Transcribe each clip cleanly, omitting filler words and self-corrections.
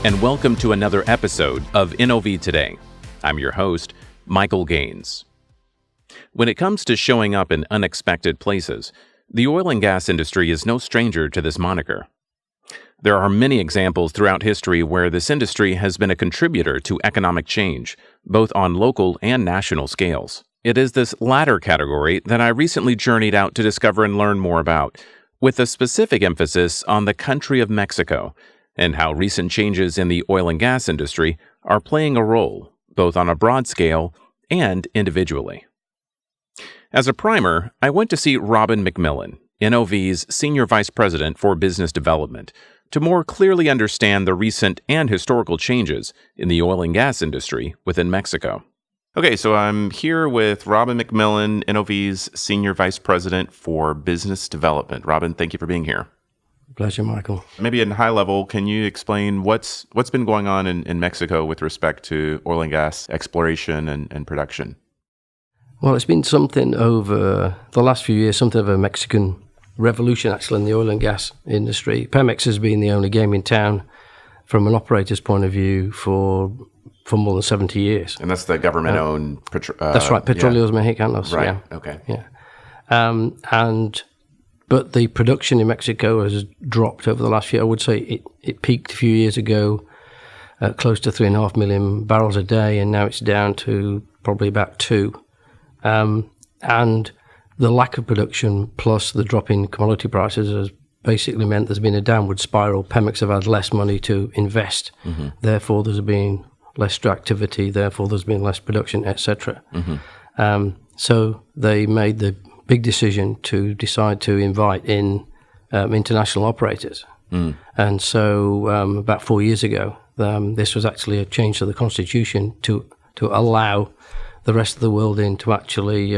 and welcome to another episode of NOV Today. I'm your host, Michael Gaines. When it comes to showing up in unexpected places, the oil and gas industry is no stranger to this moniker. There are many examples throughout history where this industry has been a contributor to economic change, both on local and national scales. It is this latter category that I recently journeyed out to discover and learn more about, with a specific emphasis on the country of Mexico, and how recent changes in the oil and gas industry are playing a role, both on a broad scale and individually. As a primer, I went to see Robin McMillan, NOV's Senior Vice President for Business Development, to more clearly understand the recent and historical changes in the oil and gas industry within Mexico. Okay, so I'm here with Robin McMillan, NOV's Senior Vice President for Business Development. Robin, thank you for being here. Pleasure, Michael. Maybe in high level, can you explain what's been going on in Mexico with respect to oil and gas exploration and production? Well, it's been something over the last few years, something of a Mexican revolution, actually, in the oil and gas industry. Pemex has been the only game in town from an operator's point of view for more than 70 years. And that's the government-owned... that's right, Petróleos Mexicanos. Right, yeah. okay. Yeah. But the production in Mexico has dropped over the last year. I would say it peaked a few years ago at close to 3.5 million barrels a day, and now it's down to probably about 2. And the lack of production plus the drop in commodity prices has basically meant there's been a downward spiral. Pemex have had less money to invest. Mm-hmm. Therefore, there's been less activity. Therefore, there's been less production, etc. Mm-hmm. So they made the big decision to decide to invite in international operators. Mm. And so about 4 years ago, this was actually a change to the Constitution to allow the rest of the world in to actually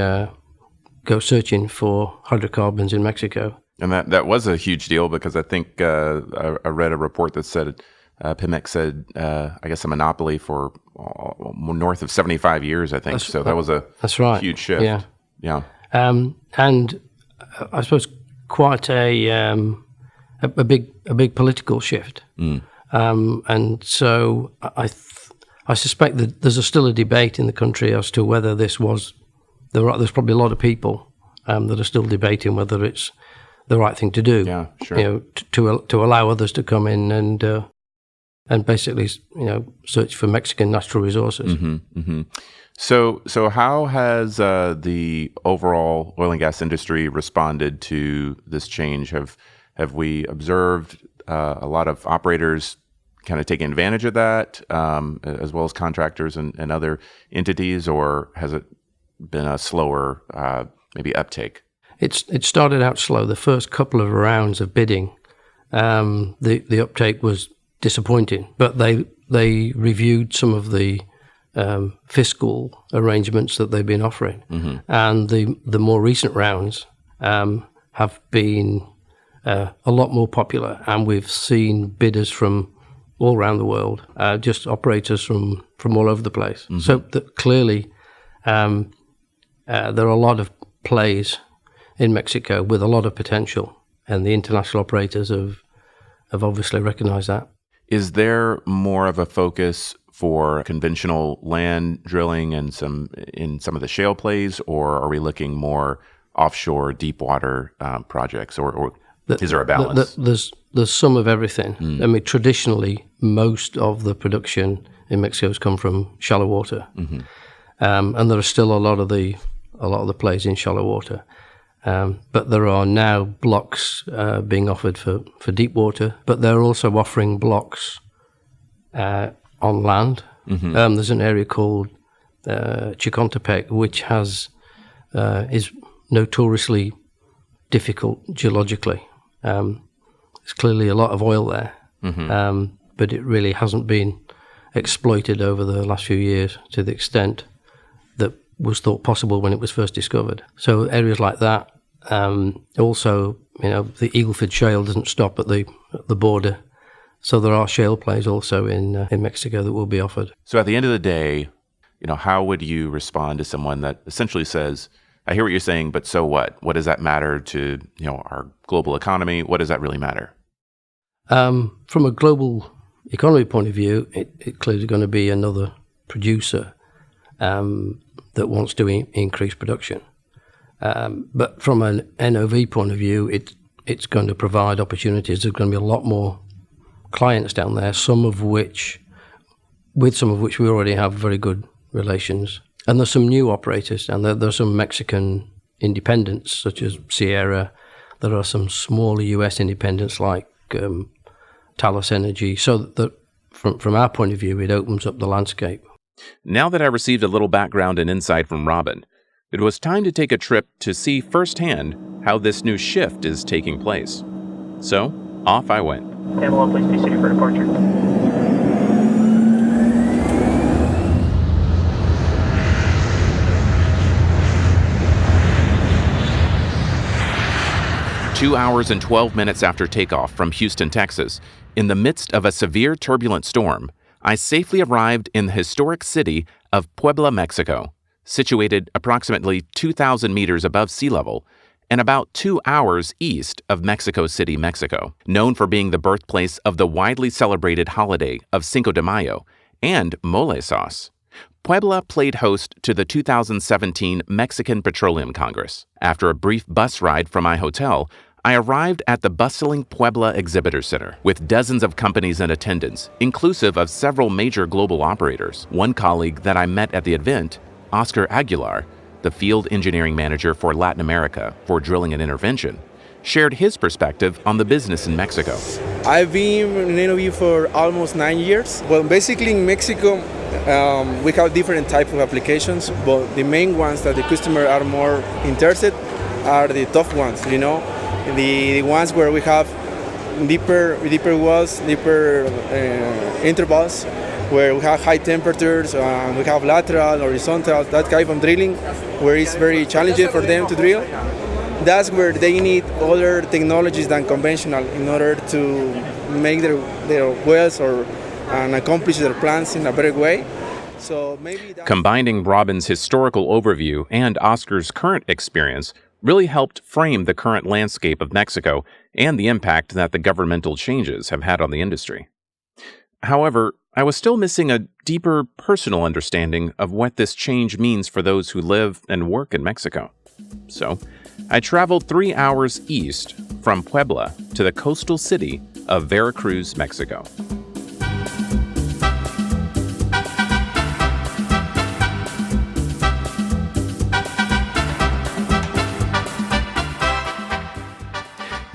go searching for hydrocarbons in Mexico. And that was a huge deal because I think I read a report that said Pemex said, I guess, a monopoly for north of 75 years, I think. That was a huge shift. Yeah. Yeah. And I suppose quite a big political shift. Mm. And so I suspect that there's still a debate in the country as to whether this was there's probably a lot of people that are still debating whether it's the right thing to do. Yeah, sure. To allow others to come in and basically search for Mexican natural resources. Mm-hmm, mm-hmm. So how has the overall oil and gas industry responded to this change? Have we observed a lot of operators kind of taking advantage of that, as well as contractors and other entities, or has it been a slower maybe uptake? It started out slow. The first couple of rounds of bidding, the uptake was disappointing, but they reviewed some of the fiscal arrangements that they've been offering. Mm-hmm. And the more recent rounds have been a lot more popular, and we've seen bidders from all around the world, just operators from all over the place. Mm-hmm. So clearly there are a lot of plays in Mexico with a lot of potential, and the international operators have obviously recognized that. Is there more of a focus for conventional land drilling and in some of the shale plays, or are we looking more offshore, deep water projects, or is there a balance? There's some of everything. Mm. I mean, traditionally, most of the production in Mexico has come from shallow water, mm-hmm. And there are still a lot of the plays in shallow water. But there are now blocks being offered for deep water, but they're also offering blocks on land. Mm-hmm. There's an area called Chicontepec, which is notoriously difficult geologically. There's clearly a lot of oil there, mm-hmm. But it really hasn't been exploited over the last few years to the extent that was thought possible when it was first discovered. So areas like that. Also, the Eagleford Shale doesn't stop at the border. So there are shale plays also in Mexico that will be offered. So at the end of the day, how would you respond to someone that essentially says, I hear what you're saying, but so what? What does that matter to our global economy? What does that really matter? From a global economy point of view, it clearly going to be another producer that wants to increase production. But from an NOV point of view, it's going to provide opportunities. There's going to be a lot more clients down there, some of which we already have very good relations. And there's some new operators, and there's some Mexican independents, such as Sierra. There are some smaller US independents like Talos Energy. So that from our point of view, it opens up the landscape. Now that I received a little background and insight from Robin, it was time to take a trip to see firsthand how this new shift is taking place. So, off I went. Pamela, please be seated for departure. 2 hours and 12 minutes after takeoff from Houston, Texas, in the midst of a severe turbulent storm, I safely arrived in the historic city of Puebla, Mexico, situated approximately 2,000 meters above sea level and about 2 hours east of Mexico City, Mexico, known for being the birthplace of the widely celebrated holiday of Cinco de Mayo and mole sauce. Puebla played host to the 2017 Mexican Petroleum Congress. After a brief bus ride from my hotel, I arrived at the bustling Puebla Exhibitor Center with dozens of companies in attendance, inclusive of several major global operators. One colleague that I met at the event, Oscar Aguilar, the field engineering manager for Latin America for drilling and intervention, shared his perspective on the business in Mexico. I've been in NOV for almost 9 years. Well, basically in Mexico, we have different types of applications, but the main ones that the customer are more interested are the tough ones, the ones where we have deeper wells, deeper intervals, where we have high temperatures, we have lateral, horizontal, that kind of drilling, where it's very challenging for them to drill. That's where they need other technologies than conventional in order to make their wells and accomplish their plans in a better way. So maybe combining Robin's historical overview and Oscar's current experience really helped frame the current landscape of Mexico and the impact that the governmental changes have had on the industry. However, I was still missing a deeper personal understanding of what this change means for those who live and work in Mexico. So, I traveled 3 hours east from Puebla to the coastal city of Veracruz, Mexico.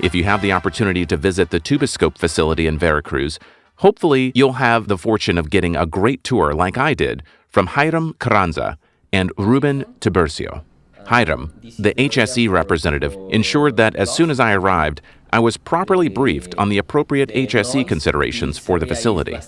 If you have the opportunity to visit the Tuboscope facility in Veracruz, hopefully you'll have the fortune of getting a great tour like I did from Hiram Carranza and Ruben Tiburcio. Hiram, the HSE representative, ensured that as soon as I arrived, I was properly briefed on the appropriate HSE considerations for the facility.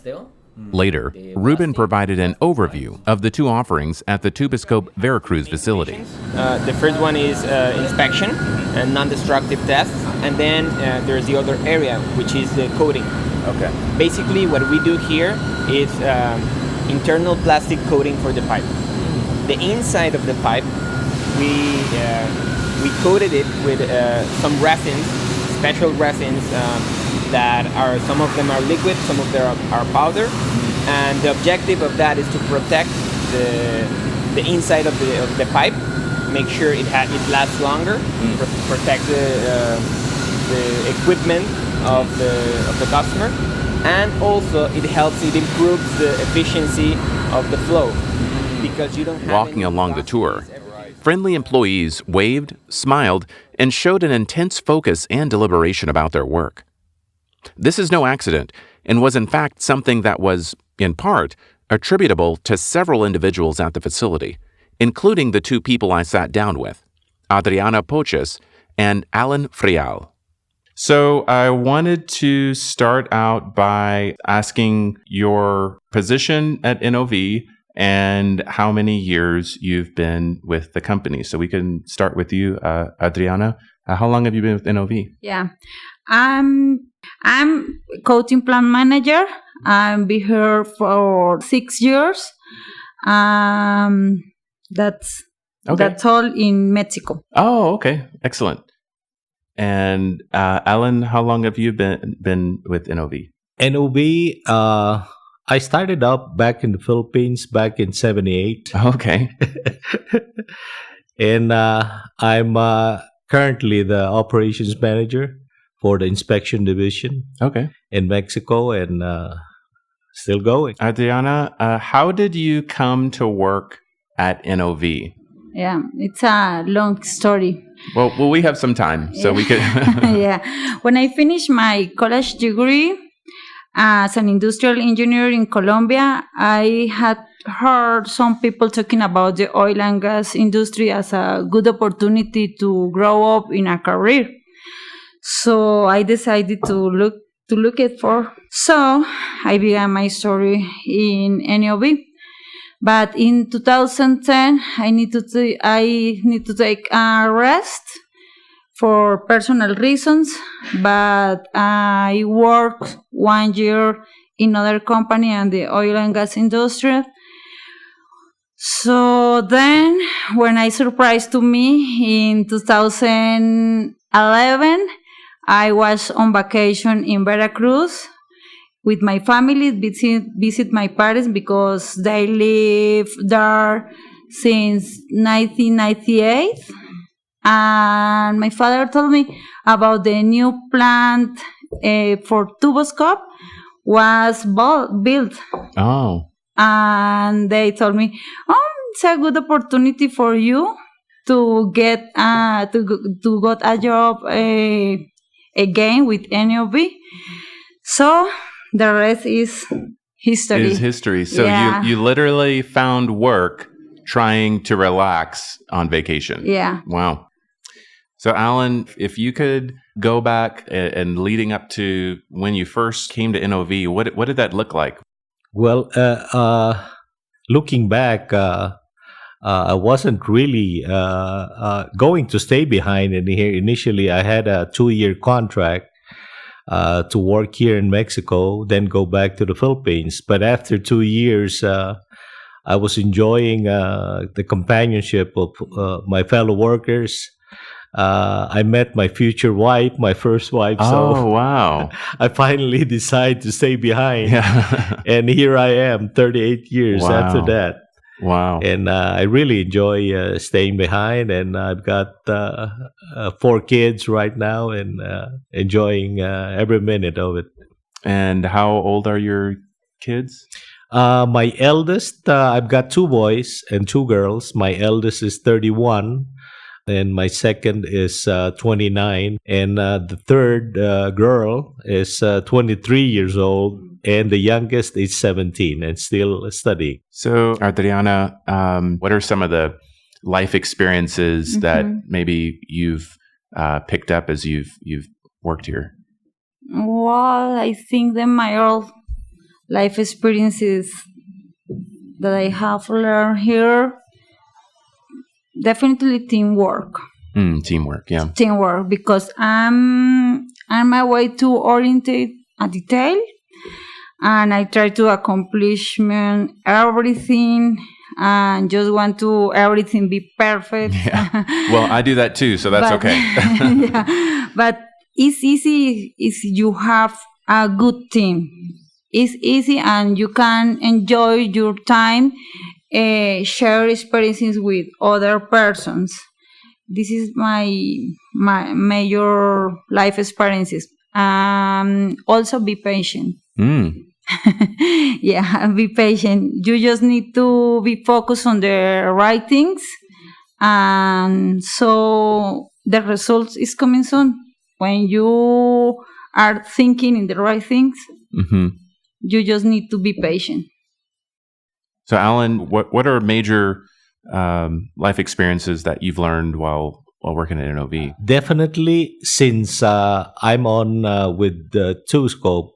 Later, Ruben provided an overview of the two offerings at the Tuboscope Veracruz facility. The first one is inspection and non-destructive tests, and then there's the other area, which is the coating. Okay. Basically, what we do here is internal plastic coating for the pipe. The inside of the pipe, we coated it with some resins, special resins that are, some of them are liquid, some of them are powder, and the objective of that is to protect the inside of the pipe, make sure it lasts longer, protect the equipment of the customer, and also it improves the efficiency of the flow because you don't have walking along the tour. Friendly employees waved, smiled, and showed an intense focus and deliberation about their work. This is no accident, and was in fact something that was, in part, attributable to several individuals at the facility, including the two people I sat down with, Adriana Poches and Alan Frial. So I wanted to start out by asking your position at NOV and how many years you've been with the company. So we can start with you, Adriana. How long have you been with NOV? Yeah, I'm coating plant manager. I've been here for 6 years. That's all in Mexico. Oh, okay, excellent. And Alan, how long have you been with NOV? NOV, I started up back in the Philippines back in 78. Okay. And I'm currently the operations manager for the inspection division Okay. in Mexico, and still going. Adriana, how did you come to work at NOV? Yeah, it's a long story. Well, we have some time, so we could. Yeah. When I finished my college degree as an industrial engineer in Colombia, I had heard some people talking about the oil and gas industry as a good opportunity to grow up in a career. So I decided to look it for. So I began my story in NOV. But in 2010, I need to take a rest for personal reasons. But I worked 1 year in another company in the oil and gas industry. So then, when I surprised to me in 2011, I was on vacation in Veracruz with my family, visit my parents because they live there since 1998. And my father told me about the new plant for Tuboscope was built. Oh. And they told me, it's a good opportunity for you to get got a job again with NOV. So the rest is history. So yeah. you literally found work trying to relax on vacation. Yeah. Wow. So Alan, if you could go back and leading up to when you first came to NOV, what did that look like? Well, looking back, I wasn't really going to stay behind in here. Initially, I had a 2-year contract to work here in Mexico, then go back to the Philippines. But after 2 years, I was enjoying the companionship of my fellow workers. I met my future wife, my first wife. Oh, wow. I finally decided to stay behind. Yeah. And here I am, 38 years Wow. after that. Wow. And I really enjoy staying behind. And I've got 4 kids right now and enjoying every minute of it. And how old are your kids? My eldest, I've got 2 boys and 2 girls. My eldest is 31. And my second is 29. And the third girl is 23 years old. And the youngest is 17 and still studying. So, Adriana, what are some of the life experiences that maybe you've picked up as you've worked here? Well, I think the major life experiences that I have learned here, definitely teamwork. Teamwork, yeah. Teamwork, because I'm a way to orientate a detail, and I try to accomplish everything, and just want to everything be perfect. Yeah. Well, I do that too, so that's okay. Yeah, but it's easy if you have a good team. It's easy, and you can enjoy your time, share experiences with other persons. This is my major life experiences. Also be patient. Yeah, be patient. You just need to be focused on the right things, and so the results is coming soon. When you are thinking in the right things, you just need to be patient. So, Alan, what are major life experiences that you've learned while working at NOV? Definitely, since I'm on with the Two-Scope,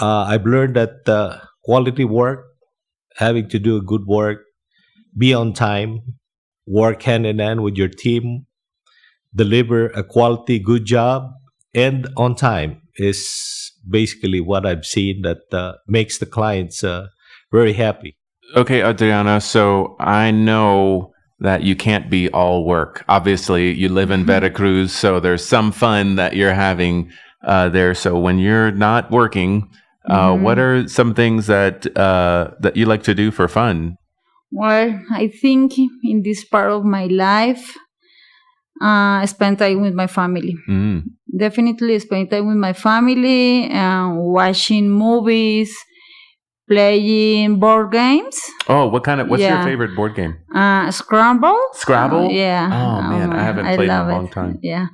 I've learned that quality work, having to do good work, be on time, work hand in hand with your team, deliver a quality good job, and on time is basically what I've seen that makes the clients very happy. Okay, Adriana, so I know that you can't be all work. Obviously, you live in Veracruz, so there's some fun that you're having there. So when you're not working, What are some things that you like to do for fun? Well, I think in this part of my life, I spend time with my family. Definitely spend time with my family, watching movies, playing board games. Oh, what's your favorite board game? Scrabble. Scrabble? Yeah. Oh, man, I haven't played in a long time. Yeah.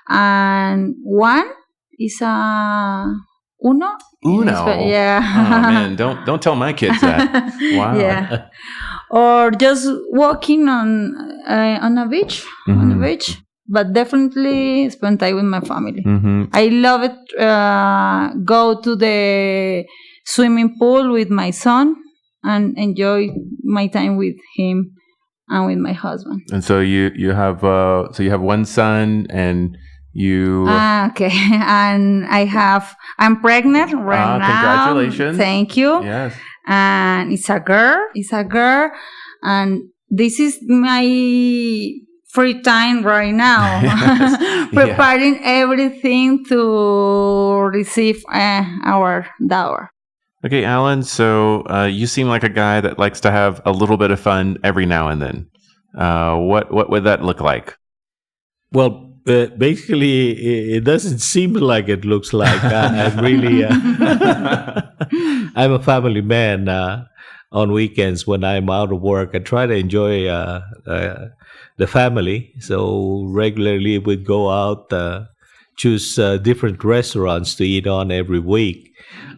And one is Uno. Uno? Yeah. Oh, man, don't tell my kids that. Wow. Yeah. Or just walking on a beach, but definitely spend time with my family. I love it. Go to the swimming pool with my son and enjoy my time with him and with my husband. And so you have one son and you. Okay, and I'm pregnant right now. Congratulations! Thank you. Yes. And it's a girl, and this is my free time right now. Yes. Preparing everything to receive our dower. Okay, Alan, so you seem like a guy that likes to have a little bit of fun every now and then. What would that look like? Well, basically, it doesn't seem like it looks like. I'm really, I'm a family man. On weekends when I'm out of work, I try to enjoy the family. So regularly we'd go out, choose different restaurants to eat on every week.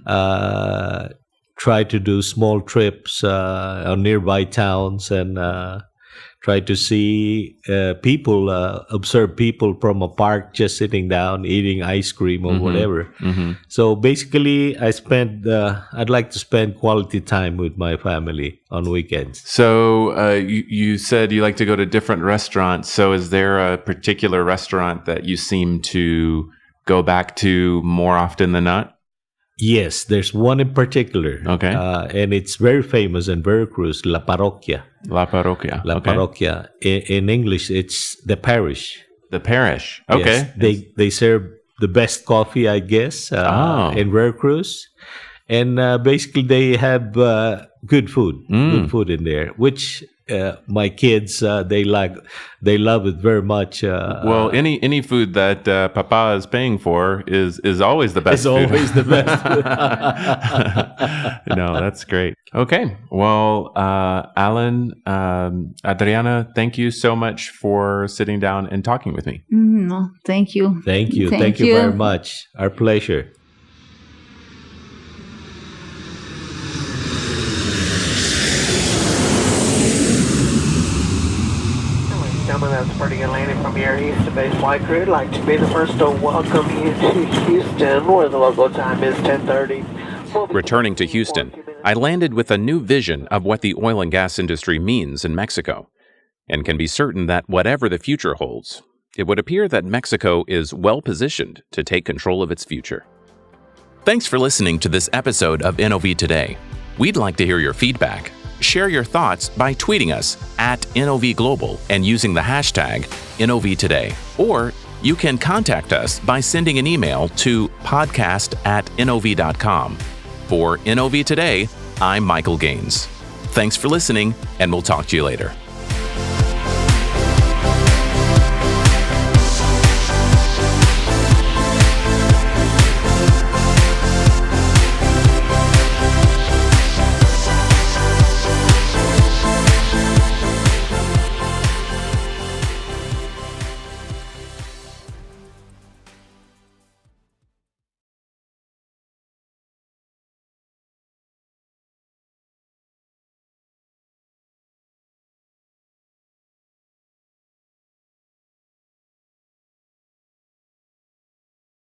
Try to do small trips on nearby towns and try to see people, observe people from a park just sitting down, eating ice cream or whatever. So basically, I'd like to spend quality time with my family on weekends. So you said you like to go to different restaurants. So is there a particular restaurant that you seem to go back to more often than not? Yes, there's one in particular. Okay. And it's very famous in Veracruz, La Parroquia. La Parroquia. La Parroquia. In English, it's the parish. The parish. Okay. Yes, they serve the best coffee, I guess, in Veracruz. And basically, they have good food in there, which my kids, they love it very much. Well, any food that Papa is paying for is always the best. It's always the best food. No, that's great. Okay, well, Alan, Adriana, thank you so much for sitting down and talking with me. No, thank you. Thank you very much. Our pleasure. That's Freddie Atlantic from your Houston based flight crew. I'd like to be the first to welcome you to Houston, where the local time is 10:30. Returning to Houston, I landed with a new vision of what the oil and gas industry means in Mexico, and can be certain that whatever the future holds, it would appear that Mexico is well positioned to take control of its future. Thanks for listening to this episode of NOV Today. We'd like to hear your feedback. Share your thoughts by tweeting us at NOV Global and using the hashtag NOV Today. Or you can contact us by sending an email to podcast@nov.com. For NOV Today, I'm Michael Gaines. Thanks for listening, and we'll talk to you later.